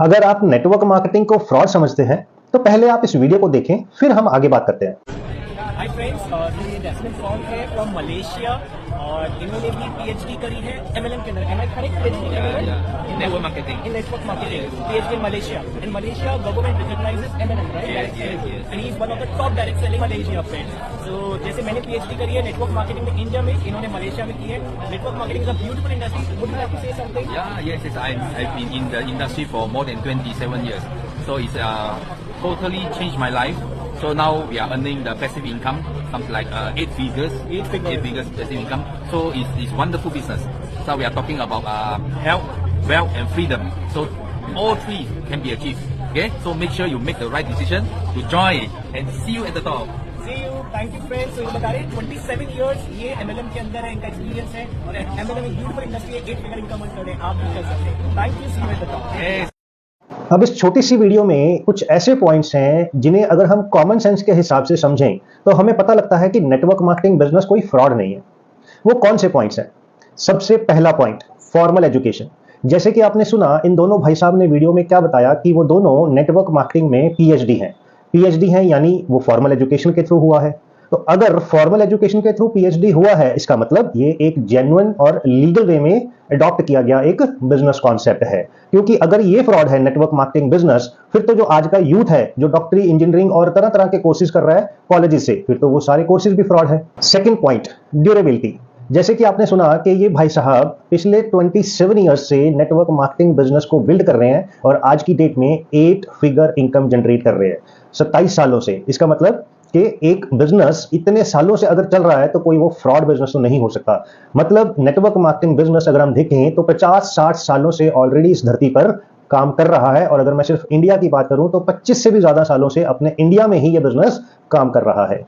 अगर आप network marketing को फ्रॉड समझते हैं तो पहले आप इस वीडियो को देखें, फिर हम आगे बात करते हैं। हाय फ्रेंड्स, ये जैस्मिन सॉन्ग है फ्रॉम मलेशिया और इन्होंने भी पीएचडी करी है एमएलएम के अंदर। Am I correct? PhD MLM Network marketing. in network marketing, PhD in Malaysia. In Malaysia, government recognizes MLM, right? Yes, yes, yes. And he is one of the top direct selling Malaysia friends. So जैसे मैंने PhD करी है network marketing में India में, इन्होंने Malaysia में की है। Network marketing is a beautiful industry. Would you like to say something? Yeah, yes, yes. I've been in the industry for more than 27 years. So it's totally changed my life. So now we are earning the passive income, something like 8 figures. 8 figures passive income. So it's wonderful business. So we are talking about health, wealth and freedom. So all three can be achieved. Okay? So make sure you make the right decision to join and see you at the top. See you. Thank you friends. So ये बता रहे हैं 27 years ये MLM के अंदर है, इनका experience है और MLM एक ब्यूटीफुल इंडस्ट्री है। 8 फिगर इनकम कर रहे हैं, आप भी कर सकते हैं। Thank you. See you at the top. Yes. अब इस छोटी सी वीडियो में कुछ ऐसे पॉइंट्स हैं जिन्हें अगर हम कॉमन सेंस के हिसाब से समझें तो हमें पता लगता है कि नेटवर्क मार्केटिंग बिजनेस कोई फ्रॉड नहीं है। वो कौन से पॉइंट्स हैं? सबसे पहला पॉइंट, फॉर्मल एजुकेशन। जैसे कि आपने सुना, इन दोनों भाई साहब ने वीडियो में क्या बताया कि वो दोनों नेटवर्क मार्केटिंग में पीएचडी हैं, यानी वो फॉर्मल एजुकेशन के थ्रू हुआ है। तो अगर फॉर्मल एजुकेशन के थ्रू पीएचडी हुआ है, इसका मतलब ये एक जेन्युइन और लीगल वे में अडॉप्ट किया गया एक बिजनेस कॉन्सेप्ट है। क्योंकि अगर ये फ्रॉड है नेटवर्क मार्केटिंग बिजनेस, फिर तो जो आज का यूथ है जो डॉक्टरी, इंजीनियरिंग और तरह तरह के कोर्सेज कर रहा है कॉलेजेस से, फिर तो वो सारे कोर्सेज भी फ्रॉड है। Second point, durability. जैसे कि आपने सुना कि ये भाई साहब पिछले 27 ईयर्स से नेटवर्क मार्केटिंग बिजनेस को बिल्ड कर रहे हैं और आज की डेट में 8 फिगर इनकम जनरेट कर रहे हैं 27 सालों से। इसका मतलब कि एक बिजनेस इतने सालों से अगर चल रहा है तो कोई वो फ्रॉड बिजनेस तो नहीं हो सकता। मतलब नेटवर्क मार्केटिंग बिजनेस अगर हम देखें तो 50-60 सालों से ऑलरेडी इस धरती पर काम कर रहा है। और अगर मैं सिर्फ इंडिया की बात करूं तो 25 से भी ज्यादा सालों से अपने इंडिया में ही यह बिजनेस काम कर रहा है।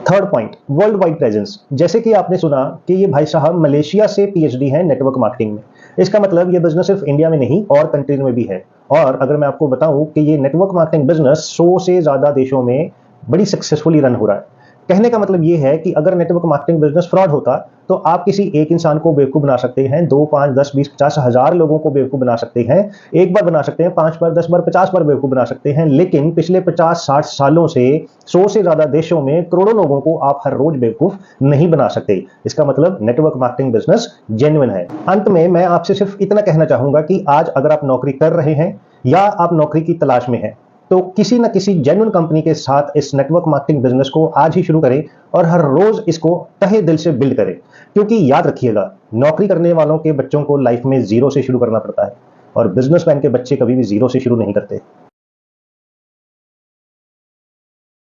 Third point, world wide presence. जैसे कि आपने सुना कि ये भाई साहब मलेशिया से पीएचडी हैं नेटवर्क मार्केटिंग में। इसका मतलब ये बिजनेस सिर्फ इंडिया में नहीं और कंट्रीज में भी है। और अगर मैं आपको बताऊं कि ये नेटवर्क मार्केटिंग बिजनेस 100 से ज्यादा देशों में बड़ी सक्सेसफुली रन हो रहा है। कहने का मतलब ये है कि अगर नेटवर्क मार्केटिंग बिजनेस फ्रॉड होता तो आप किसी एक इंसान को बेवकूफ बना सकते हैं, 2, 5, 10, 20, 50 हजार लोगों को बेवकूफ बना सकते हैं, एक बार बना सकते हैं, 5 बार, 10 बार, 50 बार बेवकूफ बना सकते हैं। लेकिन पिछले 50-60 सालों से 100 से ज्यादा देशों में करोड़ों लोगों को आप हर रोज बेवकूफ नहीं बना सकते। इसका मतलब नेटवर्क मार्केटिंग बिजनेस जेन्युइन है। अंत में मैं आपसे सिर्फ इतना कहना चाहूंगा कि आज अगर आप नौकरी कर रहे हैं या आप नौकरी की तलाश में हैं तो किसी न किसी जेन्युइन कंपनी के साथ इस नेटवर्क मार्केटिंग बिजनेस को आज ही शुरू करें और हर रोज इसको तहे दिल से बिल्ड करें। क्योंकि याद रखिएगा, नौकरी करने वालों के बच्चों को लाइफ में जीरो से शुरू करना पड़ता है और बिजनेसमैन के बच्चे कभी भी जीरो से शुरू नहीं करते।